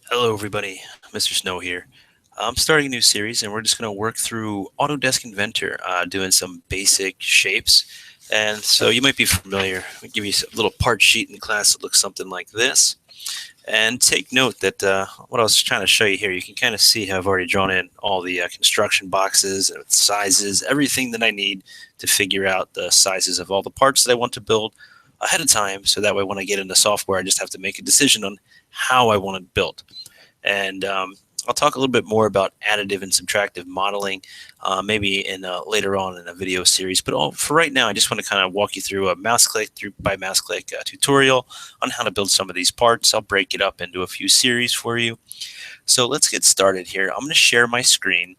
Hello everybody, Mr. Snow here. I'm starting a new series and we're just going to work through Autodesk Inventor, doing some basic shapes. And so you might be familiar. I'll give you a little part sheet in class that looks something like this. And take note that what I was trying to show you here, you can kind of see how I've already drawn in all the construction boxes and sizes, everything that I need to figure out the sizes of all the parts that I want to build ahead of time. So that way when I get into software, I just have to make a decision on how I want it built. And I'll talk a little bit more about additive and subtractive modeling, maybe in later on in a video series. But for right now, I just want to kind of walk you through a mouse click by mouse click tutorial on how to build some of these parts. I'll break it up into a few series for you. So let's get started here. I'm going to share my screen,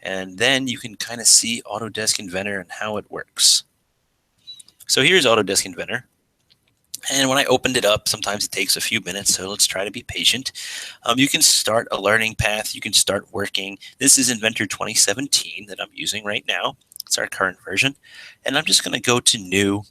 and then you can kind of see Autodesk Inventor and how it works. So here's Autodesk Inventor. And when I opened it up, sometimes it takes a few minutes, so let's try to be patient. You can start a learning path. You can start working. This is Inventor 2017 that I'm using right now. It's our current version. And I'm just going to go to New,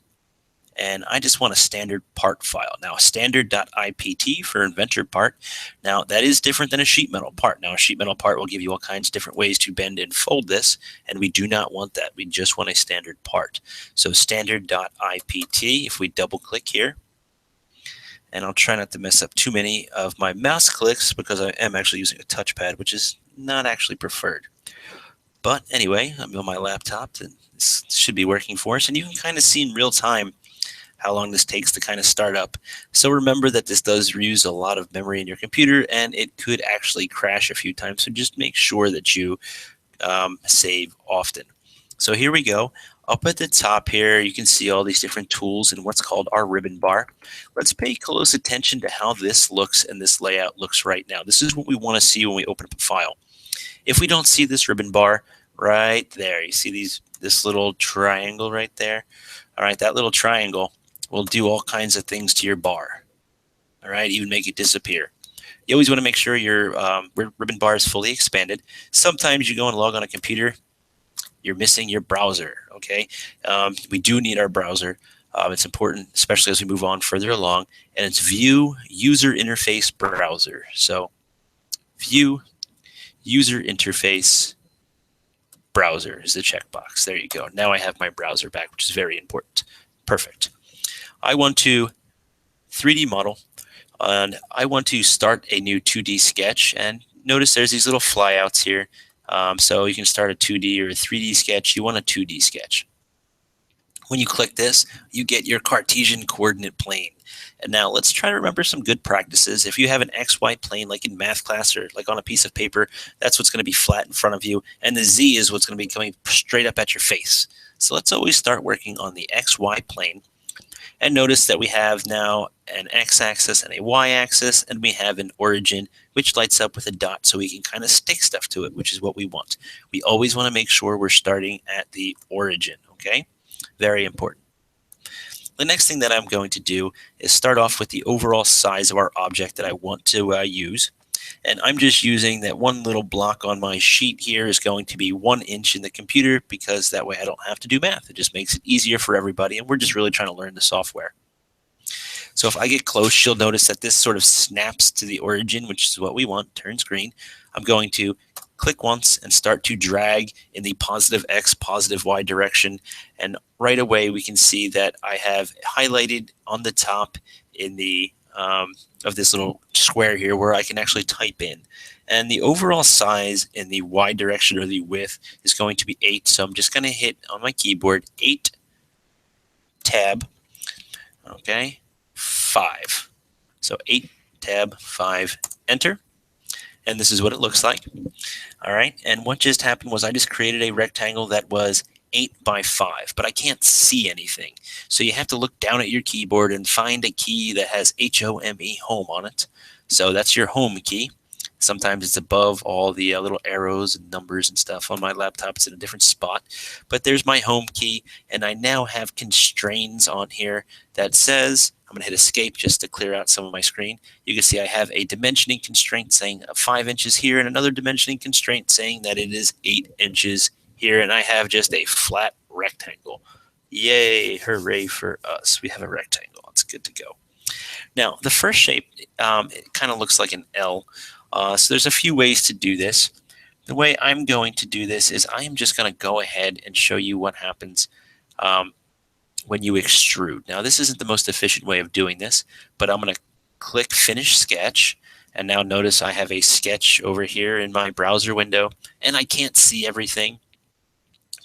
and I just want a standard part file. Now, standard.ipt for Inventor part. Now, that is different than a sheet metal part. Now, a sheet metal part will give you all kinds of different ways to bend and fold this, and we do not want that. We just want a standard part. So standard.ipt, if we double click here, and I'll try not to mess up too many of my mouse clicks because I am actually using a touchpad, which is not actually preferred. But anyway, I'm on my laptop, and this should be working for us, and you can kind of see in real time how long this takes to kind of start up. So remember that this does use a lot of memory in your computer, and it could actually crash a few times, so just make sure that you save often. So here we go. Up at the top here, you can see all these different tools and what's called our ribbon bar. Let's pay close attention to how this looks and this layout looks right now. This is what we want to see when we open up a file. If we don't see this ribbon bar right there, you see this little triangle right there? All right, that little triangle will do all kinds of things to your bar. All right, even make it disappear. You always want to make sure your ribbon bar is fully expanded. Sometimes you go and log on a computer, you're missing your browser, okay? We do need our browser. It's important, especially as we move on further along, and it's View User Interface Browser. So View User Interface Browser is the checkbox. There you go. Now I have my browser back, which is very important. Perfect. I want to 3D model, and I want to start a new 2D sketch, and notice there's these little flyouts here. So you can start a 2D or a 3D sketch. You want a 2D sketch. When you click this, you get your Cartesian coordinate plane. And now let's try to remember some good practices. If you have an XY plane like in math class or like on a piece of paper, that's what's going to be flat in front of you. And the Z is what's going to be coming straight up at your face. So let's always start working on the XY plane. And notice that we have now an x-axis and a y-axis, and we have an origin, which lights up with a dot, so we can kind of stick stuff to it, which is what we want. We always want to make sure we're starting at the origin, okay? Very important. The next thing that I'm going to do is start off with the overall size of our object that I want to use. And I'm just using that one little block on my sheet here is going to be 1 inch in the computer, because that way I don't have to do math. It just makes it easier for everybody, and we're just really trying to learn the software. So if I get close, you'll notice that this sort of snaps to the origin, which is what we want, turns green. I'm going to click once and start to drag in the positive X, positive Y direction. And right away, we can see that I have highlighted on the top in the of this little square here where I can actually type in. And the overall size in the Y direction, or the width, is going to be 8. So I'm just going to hit on my keyboard 8 tab, okay, 5. So 8 tab 5 enter. And this is what it looks like. All right. And what just happened was I just created a rectangle that was 8 by 5, but I can't see anything. So you have to look down at your keyboard and find a key that has HOME, home, on it. So that's your home key. Sometimes it's above all the little arrows and numbers and stuff. On my laptop, it's in a different spot. But there's my home key, and I now have constraints on here that says, I'm going to hit escape just to clear out some of my screen. You can see I have a dimensioning constraint saying 5 inches here, and another dimensioning constraint saying that it is 8 inches here, and I have just a flat rectangle. Yay, hooray for us. We have a rectangle. It's good to go. Now, the first shape, it kind of looks like an L. So there's a few ways to do this. The way I'm going to do this is I am just going to go ahead and show you what happens um, when you extrude. Now, this isn't the most efficient way of doing this, but I'm going to click Finish Sketch. And now notice I have a sketch over here in my browser window, and I can't see everything.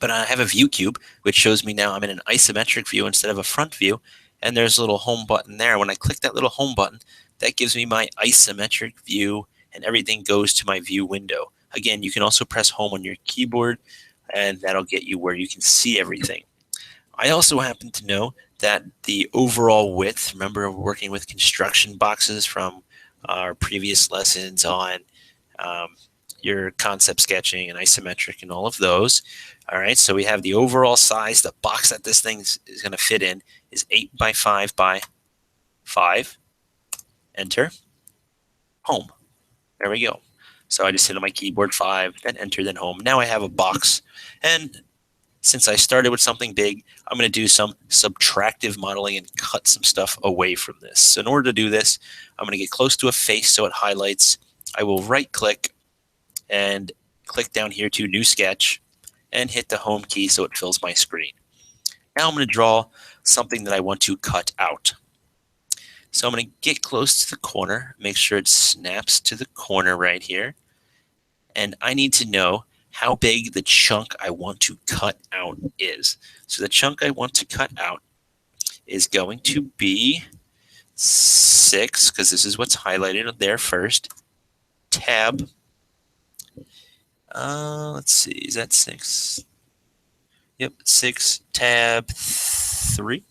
But I have a view cube, which shows me now I'm in an isometric view instead of a front view. And there's a little home button there. When I click that little home button, that gives me my isometric view, and everything goes to my view window. Again, you can also press home on your keyboard, and that'll get you where you can see everything. I also happen to know that the overall width, remember we're working with construction boxes from our previous lessons on um, your concept sketching and isometric and all of those. All right, so we have the overall size, the box that this thing is going to fit in is 8 by 5 by 5. Enter. Home. There we go. So I just hit on my keyboard 5, then enter, then home. Now I have a box. And since I started with something big, I'm going to do some subtractive modeling and cut some stuff away from this. So in order to do this, I'm going to get close to a face so it highlights. I will right-click and click down here to New Sketch and hit the Home key so it fills my screen. Now I'm going to draw something that I want to cut out. So I'm going to get close to the corner, make sure it snaps to the corner right here. And I need to know how big the chunk I want to cut out is. So the chunk I want to cut out is going to be 6, because this is what's highlighted there first. Tab. Let's see, is that 6? Yep, 6, tab 3.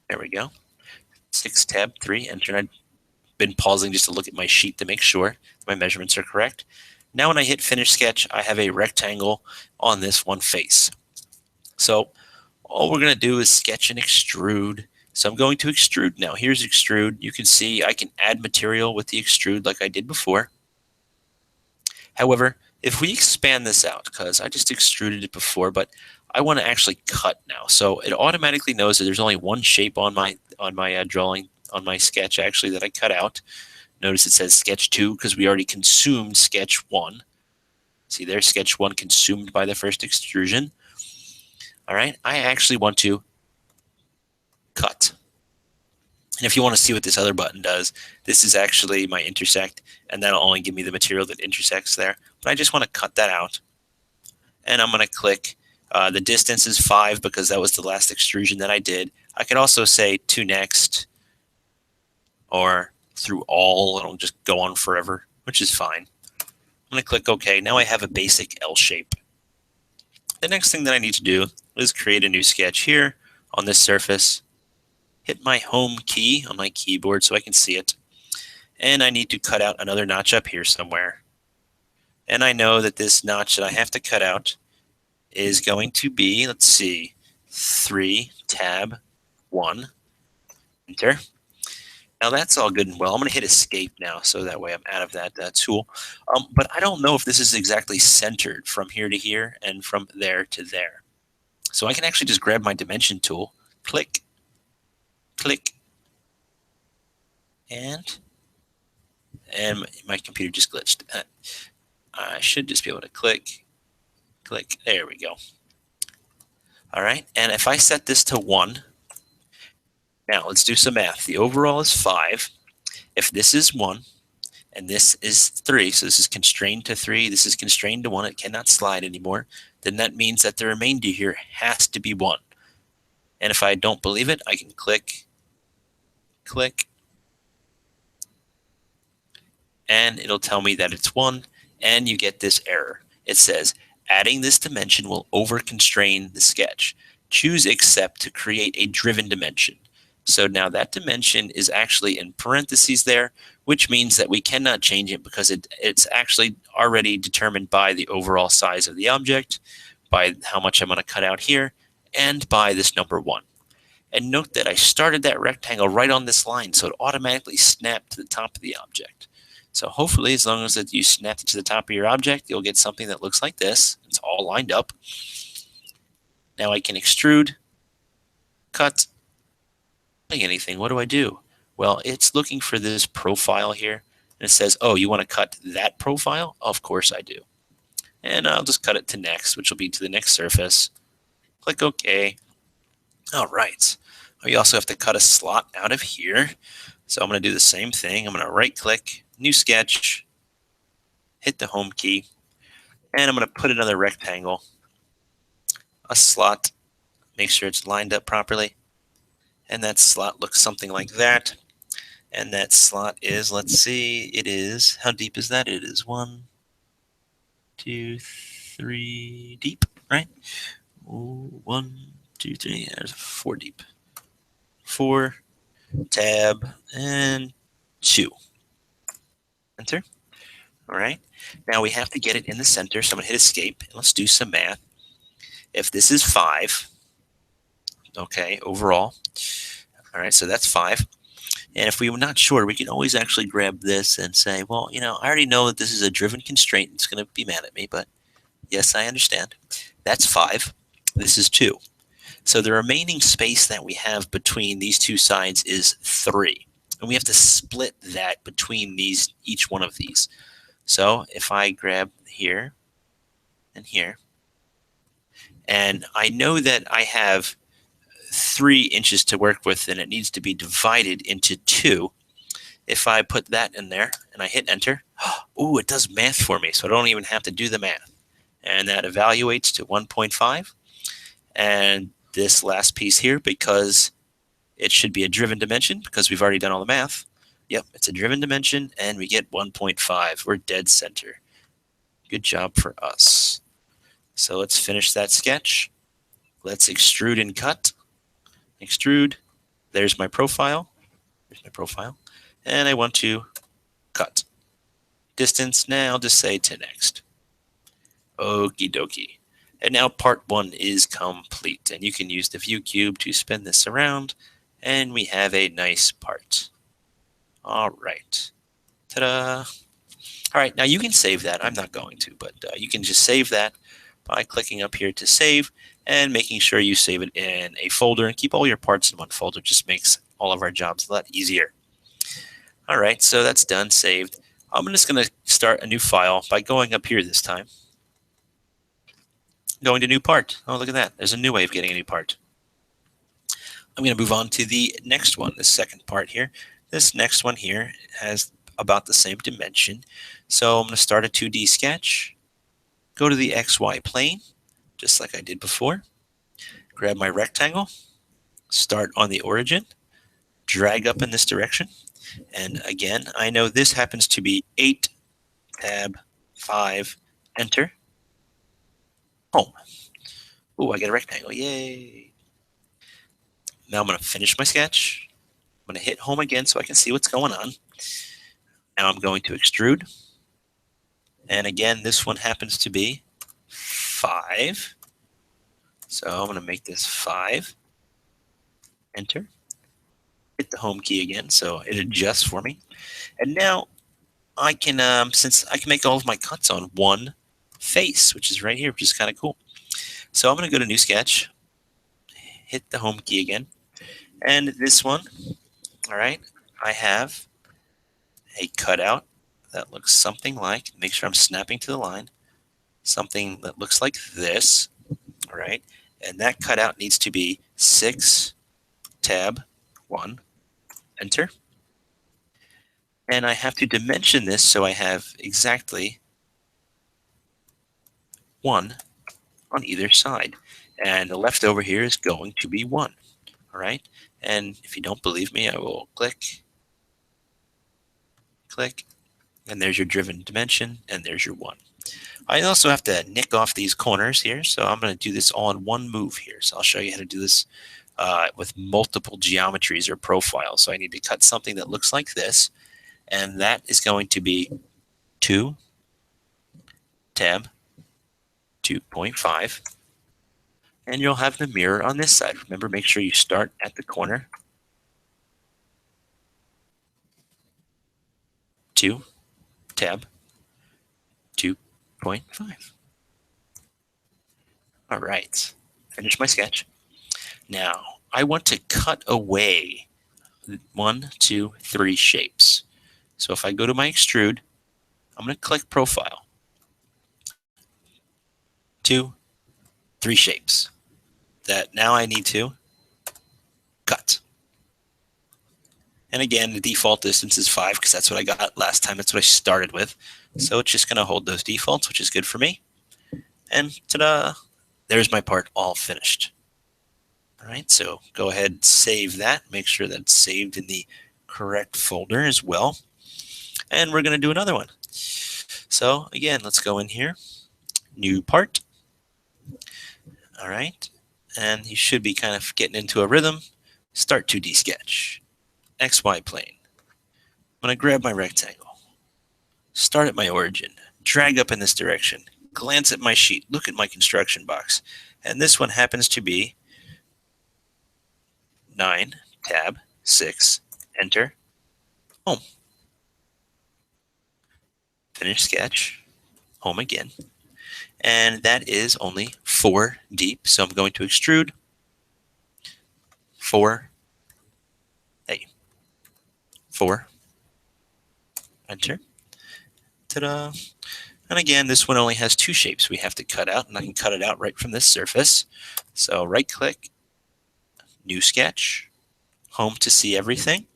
There we go. 6, tab 3, enter. I've been pausing just to look at my sheet to make sure my measurements are correct. Now when I hit Finish Sketch, I have a rectangle on this one face. So all we're going to do is sketch and extrude. So I'm going to extrude now. Here's extrude. You can see I can add material with the extrude like I did before. However, if we expand this out, because I just extruded it before, but I want to actually cut now. So it automatically knows that there's only one shape on my drawing, on my sketch actually, that I cut out. Notice it says sketch 2 because we already consumed sketch 1. See there, sketch 1 consumed by the first extrusion. All right, I actually want to cut. And if you want to see what this other button does, this is actually my intersect, and that'll only give me the material that intersects there. But I just want to cut that out. And I'm going to click. The distance is 5 because that was the last extrusion that I did. I could also say to next or through all. It'll just go on forever, which is fine. I'm going to click OK. Now I have a basic L shape. The next thing that I need to do is create a new sketch here on this surface. Hit my home key on my keyboard so I can see it. And I need to cut out another notch up here somewhere. And I know that this notch that I have to cut out is going to be, let's see, 3, tab 1, enter. Now that's all good and well. I'm going to hit escape now so that way I'm out of that tool. But I don't know if this is exactly centered from here to here and from there to there. So I can actually just grab my dimension tool, click, click, and my computer just glitched. I should just be able to click, click. There we go. All right, and if I set this to 1, now let's do some math. The overall is 5. If this is 1 and this is 3, so this is constrained to 3, this is constrained to 1, it cannot slide anymore, then that means that the remainder here has to be 1. And if I don't believe it, I can click, click, and it'll tell me that it's 1, and you get this error. It says, adding this dimension will over-constrain the sketch. Choose Accept to create a driven dimension. So now that dimension is actually in parentheses there, which means that we cannot change it because it's actually already determined by the overall size of the object, by how much I'm going to cut out here, and by this number 1. And note that I started that rectangle right on this line, so it automatically snapped to the top of the object. So hopefully, as long as that you snap it to the top of your object, you'll get something that looks like this. It's all lined up. Now I can extrude, cut, anything. What do I do? Well, it's looking for this profile here, and it says, oh, you want to cut that profile? Of course I do. And I'll just cut it to next, which will be to the next surface. Click OK. All right. You also have to cut a slot out of here. So I'm going to do the same thing. I'm going to right-click, New Sketch, hit the Home key, and I'm going to put another rectangle, a slot, make sure it's lined up properly. And that slot looks something like that. And that slot is, let's see, it is, how deep is that? It is 1, 2, 3 deep, right? 1, 2, 3, there's 4 deep. 4, tab, and 2. Enter. All right. Now we have to get it in the center, so I'm going to hit escape, and let's do some math. If this is 5, okay, overall, all right, so that's 5. And if we were not sure, we can always actually grab this and say, well, I already know that this is a driven constraint. It's going to be mad at me, but yes, I understand. That's 5. This is 2. So the remaining space that we have between these two sides is 3. And we have to split that between each one of these. So if I grab here and here, and I know that I have 3 inches to work with, and it needs to be divided into 2. If I put that in there and I hit enter, ooh, it does math for me, so I don't even have to do the math. And that evaluates to 1.5. And this last piece here, because it should be a driven dimension, because we've already done all the math. Yep, it's a driven dimension, and we get 1.5. We're dead center. Good job for us. So let's finish that sketch. Let's extrude and cut. Extrude. There's my profile. There's my profile. And I want to cut. Distance, now I'll just say to next. Okie dokie. And now part 1 is complete. And you can use the view cube to spin this around. And we have a nice part. All right. Ta-da. All right, now you can save that. I'm not going to, but you can just save that by clicking up here to save and making sure you save it in a folder and keep all your parts in one folder. Just makes all of our jobs a lot easier. All right, so that's done, saved. I'm just going to start a new file by going up here this time. Going to new part. Oh, look at that. There's a new way of getting a new part. I'm going to move on to the next one, the second part here. This next one here has about the same dimension. So I'm going to start a 2D sketch, go to the XY plane, just like I did before, grab my rectangle, start on the origin, drag up in this direction, and again, I know this happens to be 8, tab, 5, enter, home. Ooh, I get a rectangle, yay. Now I'm going to finish my sketch. I'm going to hit home again so I can see what's going on. Now I'm going to extrude. And again, this one happens to be 5. So I'm going to make this 5. Enter. Hit the home key again so it adjusts for me. And now I can, since I can make all of my cuts on one face, which is right here, which is kind of cool. So I'm going to go to New Sketch, hit the home key again. And this one, all right, I have a cutout that looks something like, make sure I'm snapping to the line, something that looks like this, all right? And that cutout needs to be 6, tab, 1, enter. And I have to dimension this so I have exactly 1 on either side. And the leftover here is going to be 1, all right? And if you don't believe me, I will click, and there's your driven dimension, and there's your 1. I also have to nick off these corners here, so I'm going to do this all in one move here. So I'll show you how to do this with multiple geometries or profiles. So I need to cut something that looks like this, and that is going to be 2, tab, 2.5, and you'll have the mirror on this side. Remember, make sure you start at the corner. 2, tab, 2.5. All right, finish my sketch. Now, I want to cut away 1, 2, 3 shapes. So if I go to my extrude, I'm going to click profile. 2, 3 shapes that now I need to cut. And again, the default distance is 5 because that's what I got last time. That's what I started with. So it's just going to hold those defaults, which is good for me. And ta-da! There's my part all finished. All right, so go ahead and save that. Make sure that's saved in the correct folder as well. And we're going to do another one. So again, let's go in here. New part. All right. And you should be kind of getting into a rhythm. Start 2D sketch. XY plane. I'm going to grab my rectangle. Start at my origin. Drag up in this direction. Glance at my sheet. Look at my construction box. And this one happens to be 9, tab, 6, enter, home. Finish sketch, home again. And that is only 4 deep. So I'm going to extrude 4, 4, enter, ta-da. And again, this one only has 2 shapes we have to cut out, and I can cut it out right from this surface. So right click, new sketch, home to see everything.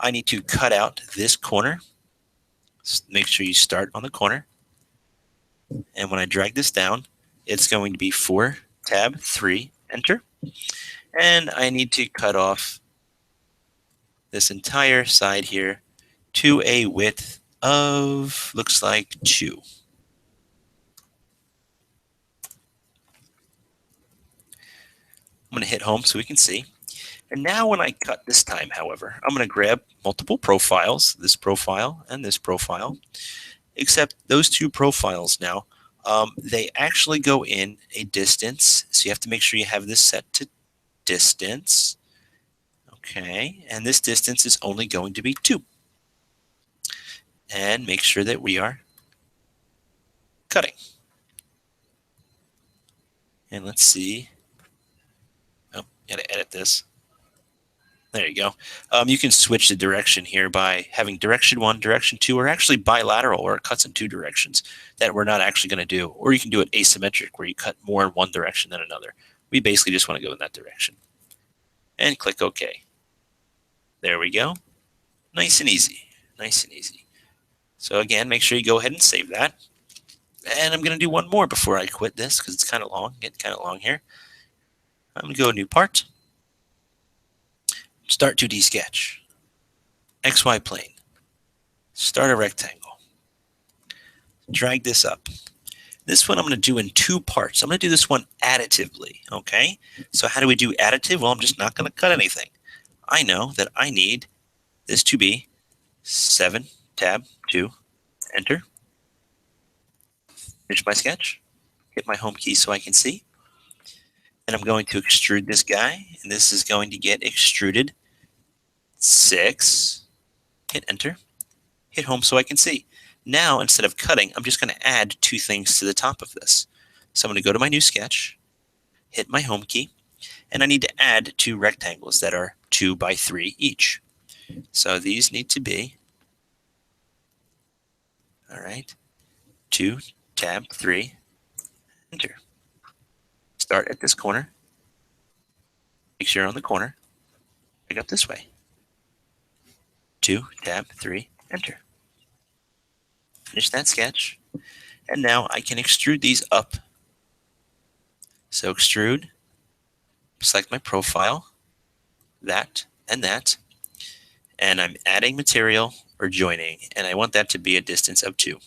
I need to cut out this corner. Make sure you start on the corner. And when I drag this down, it's going to be 4, tab, 3, enter. And I need to cut off this entire side here to a width of, looks like 2. I'm going to hit home so we can see. And now when I cut this time, however, I'm going to grab multiple profiles, this profile and this profile, except those 2 profiles now, they actually go in a distance. So you have to make sure you have this set to distance. Okay, and this distance is only going to be 2. And make sure that we are cutting. And let's see. Oh, gotta edit this. There you go. You can switch the direction here by having direction 1, direction 2, or actually bilateral, where it cuts in 2 directions that we're not actually going to do. Or you can do it asymmetric, where you cut more in one direction than another. We basically just want to go in that direction. And click OK. There we go. Nice and easy. Nice and easy. So again, make sure you go ahead and save that. And I'm going to do one more before I quit this because it's kind of long, getting kind of long here. I'm going to go new part. Start 2D sketch. XY plane. Start a rectangle. Drag this up. This one I'm going to do in 2 parts. I'm going to do this one additively, okay? So how do we do additive? Well, I'm just not going to cut anything. I know that I need this to be 7, tab, 2, enter. Finish my sketch. Hit my home key so I can see. And I'm going to extrude this guy, and this is going to get extruded 6. Hit enter. Hit home so I can see. Now, instead of cutting, I'm just going to add 2 things to the top of this. So I'm going to go to my new sketch, hit my home key, and I need to add 2 rectangles that are 2 by 3 each. So these need to be, all right, 2, tab, 3, enter. Start at this corner. Make sure you're on the corner. Pick up this way. 2, tab, 3, enter. Finish that sketch. And now I can extrude these up. So extrude, select my profile, that and that. And I'm adding material or joining, and I want that to be a distance of 2.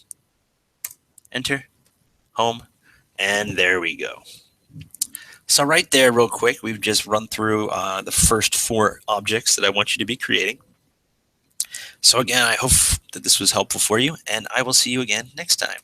Enter, home, and there we go. So right there, real quick, we've just run through the first 4 objects that I want you to be creating. So again, I hope that this was helpful for you, and I will see you again next time.